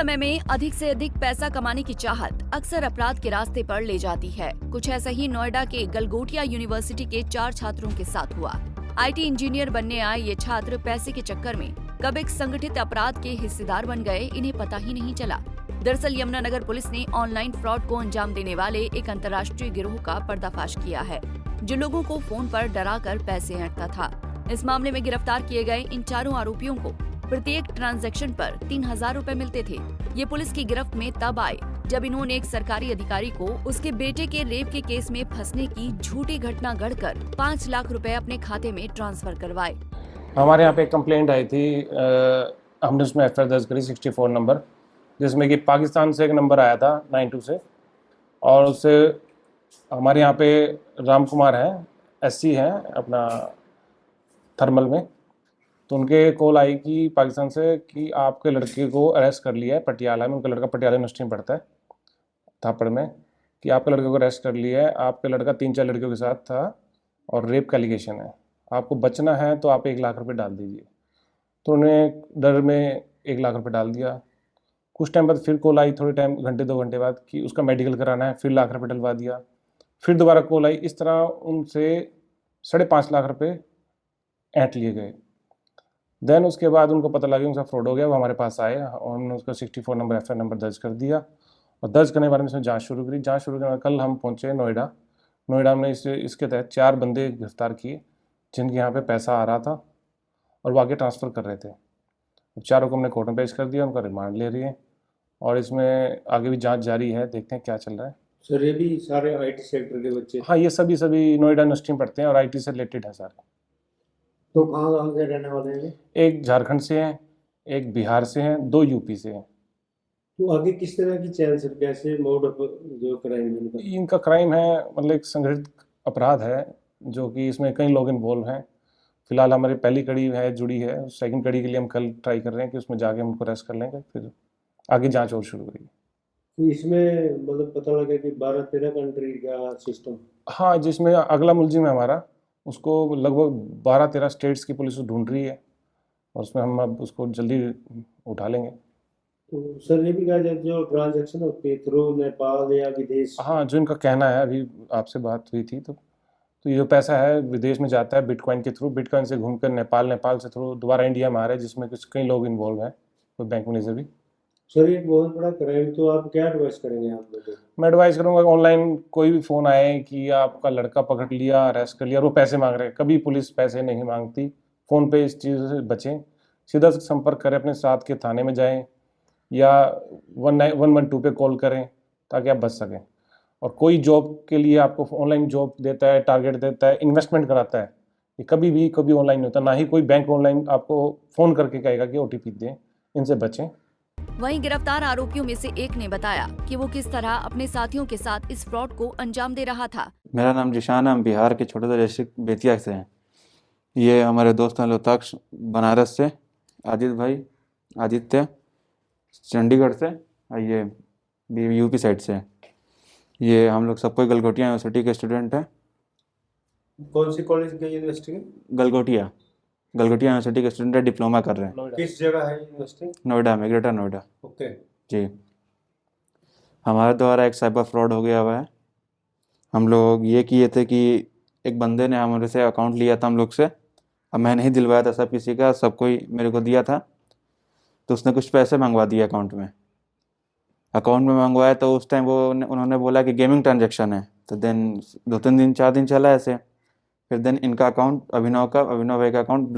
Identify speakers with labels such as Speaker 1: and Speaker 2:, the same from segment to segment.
Speaker 1: समय में अधिक से अधिक पैसा कमाने की चाहत अक्सर अपराध के रास्ते पर ले जाती है। कुछ ऐसा ही नोएडा के गलगोटिया यूनिवर्सिटी के 4 छात्रों के साथ हुआ। आईटी इंजीनियर बनने आए ये छात्र पैसे के चक्कर में कब एक संगठित अपराध के हिस्सेदार बन गए, इन्हें पता ही नहीं चला। दरअसल यमुनानगर पुलिस ने ऑनलाइन फ्रॉड को अंजाम देने वाले एक अंतर्राष्ट्रीय गिरोह का पर्दाफाश किया है, जो लोगों को फोन पर डराकर पैसे ऐंठता था। इस मामले में गिरफ्तार किए गए इन चारों आरोपियों को प्रत्येक ट्रांजैक्शन पर 3000 रुपए मिलते थे। ये पुलिस की गिरफ्त में तब आए जब इन्होंने एक सरकारी अधिकारी को उसके बेटे के रेप के केस में फंसने की झूठी घटना गढ़कर 5 लाख रुपए अपने खाते में ट्रांसफर करवाए।
Speaker 2: हमारे यहाँ पे एक कंप्लेंट आई थी, हमने उसमें एफआईआर दर्ज करी 64 नंबर, जिसमें कि पाकिस्तान से एक नंबर आया था 92 से, और उससे हमारे यहाँ पे राम कुमार हैं, एससी हैं अपना थर्मल में, तो उनके कॉल आई कि पाकिस्तान से कि आपके लड़के को अरेस्ट कर लिया है पटियाला में। उनका लड़का पटियाला यूनिवर्सिटी में पढ़ता है, थापड़ में, कि आपके लड़के को अरेस्ट कर लिया है, आपके लड़का 3-4 लड़कियों के साथ था और रेप का एलिगेशन है, आपको बचना है तो आप 1 लाख रुपए डाल दीजिए। तो उन्हें डर में 1 लाख रुपए डाल दिया। कुछ टाइम बाद फिर कॉल आई, थोड़े टाइम, घंटे 2 घंटे बाद, कि उसका मेडिकल कराना है, फिर 1 लाख रुपए डलवा दिया। फिर दोबारा कॉल आई, इस तरह उनसे 5.5 लाख रुपए ऐंठ लिए गए। देन उसके बाद उनको पता लगा उनका फ्रॉड हो गया, वो हमारे पास आए और उन्होंने उसका 64 नंबर एफआईआर नंबर दर्ज कर दिया और दर्ज करने के बाद में इसमें जांच शुरू करी। जांच शुरू करने के बाद कल हम पहुंचे नोएडा में इसके तहत 4 बंदे गिरफ्तार किए, जिनके यहाँ पे पैसा आ रहा था और वो आगे ट्रांसफ़र कर रहे थे। चारों को हमने कोर्ट में पेश कर दिया, उनका रिमांड ले रही है और इसमें आगे भी जाँच जारी है, देखते हैं क्या चल रहा है।
Speaker 3: सर ये भी सारे IT सेक्टर के बच्चे?
Speaker 2: हाँ, ये सभी नोएडा यूनिवर्सिटी में पढ़ते हैं और IT से रिलेटेड है सारे।
Speaker 3: तो कहाँ से रहने वाले हैं?
Speaker 2: एक झारखंड से हैं, एक बिहार से हैं, 2 यूपी से हैं।
Speaker 3: तो आगे किस तरह की चैल सर, कैसे मोड ऑफ जो क्राइम
Speaker 2: इनका क्राइम है, मतलब एक संगठित अपराध है, जो कि इसमें कई लोग इन्वॉल्व हैं। फिलहाल हमारी पहली कड़ी है जुड़ी है, सेकंड कड़ी के लिए हम कल ट्राई कर रहे हैं कि उसमें जाके हम उनको अरेस्ट कर लेंगे, फिर आगे जांच और शुरू करेंगे।
Speaker 3: तो इसमें मतलब पता लगा कि 12-13 कंट्री का सिस्टम?
Speaker 2: हाँ, जिसमें अगला मुलजिम है हमारा, उसको लगभग 12-13 स्टेट्स की पुलिस ढूंढ रही है और उसमें हम अब उसको जल्दी उठा लेंगे।
Speaker 3: तो सर ये भी कहा जाए जो ट्रांजैक्शन होती है थ्रू नेपाल या विदेश?
Speaker 2: हाँ, जो इनका कहना है, अभी आपसे बात हुई थी तो ये जो पैसा है विदेश में जाता है बिटकॉइन के थ्रू, बिटकॉइन से घूमकर नेपाल से थ्रू दोबारा इंडिया में आ रहा है, जिसमें कुछ कई लोग इन्वॉल्व हैं, कोई बैंक मैनेजर भी।
Speaker 3: सर ये बहुत बड़ा क्राइम, तो आप क्या एडवाइस करेंगे आप लोगों को?
Speaker 2: मैं एडवाइस करूँगा ऑनलाइन कोई भी फ़ोन आए कि आपका लड़का पकड़ लिया, अरेस्ट कर लिया और वो पैसे मांग रहे हैं, कभी पुलिस पैसे नहीं मांगती। फ़ोन पे इस चीज़ से बचें, सीधा संपर्क करें, अपने साथ के थाने में जाएं या 112 पे कॉल करें ताकि आप बच सकें। और कोई जॉब के लिए आपको ऑनलाइन जॉब देता है, टारगेट देता है, इन्वेस्टमेंट कराता है, ये कभी ऑनलाइन नहीं होता, ना ही कोई बैंक ऑनलाइन आपको फ़ोन करके कहेगा कि OTP दें, इनसे बचें।
Speaker 1: वहीं गिरफ्तार आरोपियों में से एक ने बताया कि वो किस तरह अपने साथियों के साथ इस फ्रॉड को अंजाम दे रहा था।
Speaker 4: मेरा नाम जिशान है, हम बिहार के छोटे से डिस्ट्रिक्ट बेतिया से हैं। ये हमारे दोस्त हैं लोताक्ष बनारस से, आदित्य चंडीगढ़ से और ये यूपी साइड से। ये हम लोग सब कोई गलगोटिया यूनिवर्सिटी के स्टूडेंट हैं।
Speaker 3: कौन सी कॉलेज के यूनिवर्सिटी?
Speaker 4: गलगोटिया यूनिवर्सिटी के स्टूडेंट है, डिप्लोमा कर रहे हैं।
Speaker 3: किस जगह है यूनिवर्सिटी?
Speaker 4: नोएडा में, ग्रेटर नोएडा।
Speaker 3: ओके
Speaker 4: जी। हमारे द्वारा एक साइबर फ्रॉड हो गया हुआ है। हम लोग ये किए थे कि एक बंदे ने हमारे से अकाउंट लिया था हम लोग से, अब मैं नहीं दिलवाया था, सब किसी का, सब कोई मेरे को दिया था, तो उसने कुछ पैसे मंगवा दिए अकाउंट में मंगवाया। तो उस टाइम उन्होंने बोला कि गेमिंग ट्रांजेक्शन है, तो देन 2-3 दिन 4 दिन चला ऐसे। फिर देन इनका अकाउंट, अभिनव भाई का अकाउंट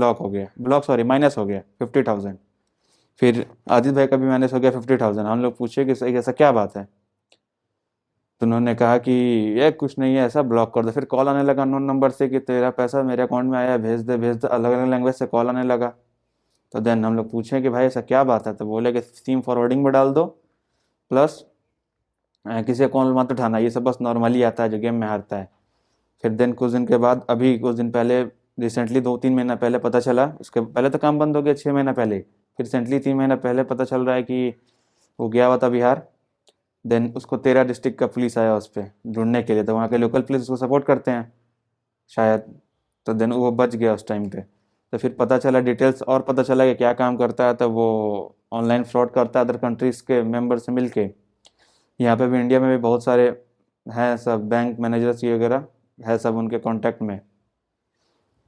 Speaker 4: माइनस हो गया 50,000। फिर आदित्य भाई का भी माइनस हो गया 50,000। हम लोग पूछे कि सही ऐसा क्या बात है, तो उन्होंने कहा कि ये कुछ नहीं है, ऐसा ब्लॉक कर दो। फिर कॉल आने लगा अननोन नंबर से कि तेरा पैसा मेरे अकाउंट में आया, भेज दे। अलग अलग लैंग्वेज से कॉल आने लगा। तो देन हम लोग पूछे कि भाई ऐसा क्या बात है, तो बोले कि सिम फॉरवर्डिंग में डाल दो, प्लस किसी अकाउंट मत उठाना, ये सब बस नॉर्मली आता है जो गेम में हारता है। फिर देन कुछ दिन के बाद, अभी कुछ दिन पहले, रिसेंटली 2-3 महीना पहले पता चला, उसके पहले तो काम बंद हो गया 6 महीना पहले, फिर रिसेंटली 3 महीना पहले पता चल रहा है कि वो गया हुआ था बिहार। देन उसको 13 डिस्ट्रिक्ट का पुलिस आया उस पर ढूंढने के लिए, तो वहाँ के लोकल पुलिस उसको सपोर्ट करते हैं शायद, तो देन वो बच गया उस टाइम पे। तो फिर पता चला डिटेल्स और पता चला कि क्या काम करता है, तो वो ऑनलाइन फ्रॉड करता है अदर कंट्रीज़ के मेंबर से मिल के। यहाँ पे भी इंडिया में भी बहुत सारे हैं सब बैंक मैनेजर्स ये वगैरह है सब उनके कांटेक्ट में।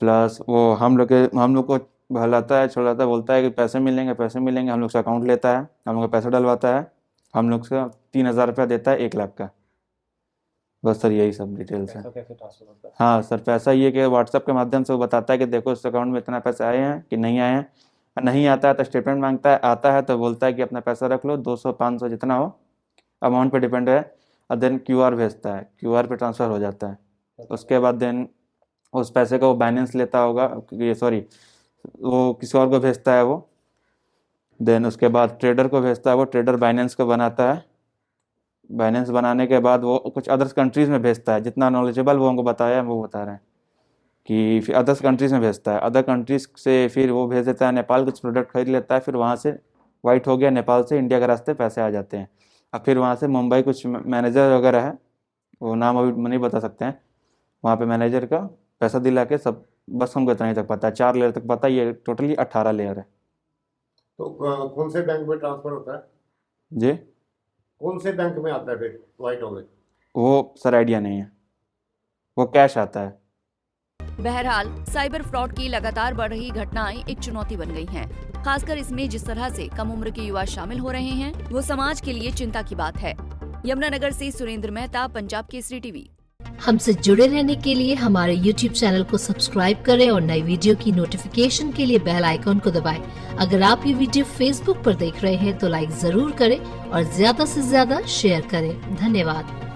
Speaker 4: प्लस वो हम लोग को बहलाता है छुड़ाता है, बोलता है कि पैसे मिलेंगे, हम लोग से अकाउंट लेता है, हम लोग का पैसा डलवाता है, हम लोग से 3,000 रुपया देता है 1 लाख का। बस सर यही सब डिटेल्स है।
Speaker 2: पैसा कैसे ट्रांसफर होता है?
Speaker 4: हाँ सर, पैसा ये कि व्हाट्सएप के माध्यम से वो बताता है कि देखो इस अकाउंट में इतना पैसे आए हैं कि नहीं आए हैं। नहीं आता है तो स्टेटमेंट मांगता है, आता है तो बोलता है कि अपना पैसा रख लो, 200 500 जितना हो, अमाउंट पे डिपेंड है। और देन QR भेजता है, QR पे ट्रांसफ़र हो जाता है। उसके बाद देन उस पैसे का वो बाइनेंस लेता होगा, वो किसी और को भेजता है वो। देन उसके बाद ट्रेडर को भेजता है, वो ट्रेडर बाइनेंस को बनाता है। बाइनेंस बनाने के बाद वो कुछ अदर्स कंट्रीज़ में भेजता है। जितना नॉलेजेबल वो हमको बताया है वो बता रहे हैं कि फिर अदर्स कंट्रीज़ में भेजता है। अदर कंट्रीज़ से फिर वो भेज देता है नेपाल, कुछ प्रोडक्ट खरीद लेता है, फिर वहाँ से वाइट हो गया, नेपाल से इंडिया के रास्ते पैसे आ जाते हैं। अब फिर वहाँ से मुंबई कुछ मैनेजर वगैरह है, वो नाम अभी नहीं बता सकते हैं, वहाँ पे मैनेजर का पैसा दिला के सब, बस हमको इतना ही तक पता है, 4 लेयर तक पता है। ये टोटली 18 लेयर है।
Speaker 5: तो कौन से बैंक में ट्रांसफर होता है?
Speaker 4: जी
Speaker 5: कौन से बैंक में आता है फिर वाइट हो गए?
Speaker 4: वो सर आइडिया नहीं है, वो कैश आता है।
Speaker 1: बहरहाल साइबर फ्रॉड की लगातार बढ़ रही घटनाएं एक चुनौती बन गई हैं। खासकर इसमें जिस तरह से कम उम्र के युवा शामिल हो रहे हैं, वो समाज के लिए चिंता की बात है। यमुनानगर से सुरेंद्र मेहता, पंजाब केसरी टीवी।
Speaker 6: हमसे जुड़े रहने के लिए हमारे YouTube चैनल को सब्सक्राइब करें और नई वीडियो की नोटिफिकेशन के लिए बेल आइकॉन को दबाएं। अगर आप ये वीडियो Facebook पर देख रहे हैं तो लाइक जरूर करें और ज्यादा से ज्यादा शेयर करें। धन्यवाद।